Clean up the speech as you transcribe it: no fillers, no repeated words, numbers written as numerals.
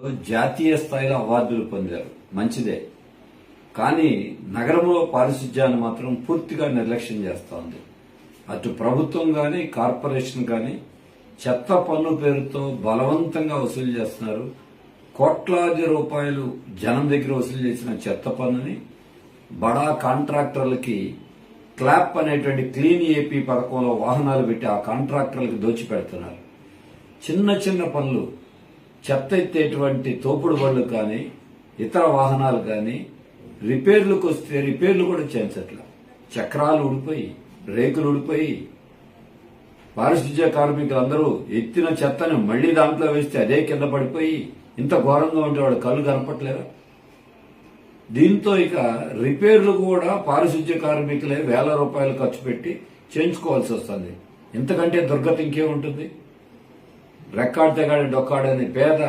జాతీయ స్థాయిలో అవార్డులు పొందారు, మంచిదే. కానీ నగరంలో పారిశుధ్యాన్ని మాత్రం పూర్తిగా నిర్లక్ష్యం చేస్తోంది. అటు ప్రభుత్వం గాని కార్పొరేషన్ గాని చెత్త పన్ను పేరుతో బలవంతంగా వసూలు చేస్తున్నారు. కోట్లాది రూపాయలు జనం దగ్గర వసూలు చేసిన చెత్త పన్నుని బడా కాంట్రాక్టర్లకి క్లాప్ అనేటువంటి క్లీన్ ఏపీ పథకంలో వాహనాలు పెట్టి ఆ కాంట్రాక్టర్లకు దోచిపెడుతున్నారు. చిన్న చిన్న పనులు, చెత్త ఎత్తేటువంటి తోపుడు బళ్ళు కానీ ఇతర వాహనాలు కానీ రిపేర్లకు వస్తే రిపేర్లు కూడా చేయించట్లా. చక్రాలు ఊడిపోయి, రేకులు ఊడిపోయి, పారిశుధ్య కార్మికులందరూ ఎత్తిన చెత్తను మళ్లీ దాంట్లో వేస్తే అదే కింద పడిపోయి ఇంత ఘోరంగా ఉంటే వాడు కళ్ళు కనపట్లేదా? దీంతో ఇక రిపేర్లు కూడా పారిశుధ్య కార్మికులే వేల రూపాయలు ఖర్చు పెట్టి చేయించుకోవాల్సి వస్తుంది. ఇంతకంటే దుర్గతి ఇంకేముంటుంది? రెక్కాడితేగాడి డొక్కాడని పేద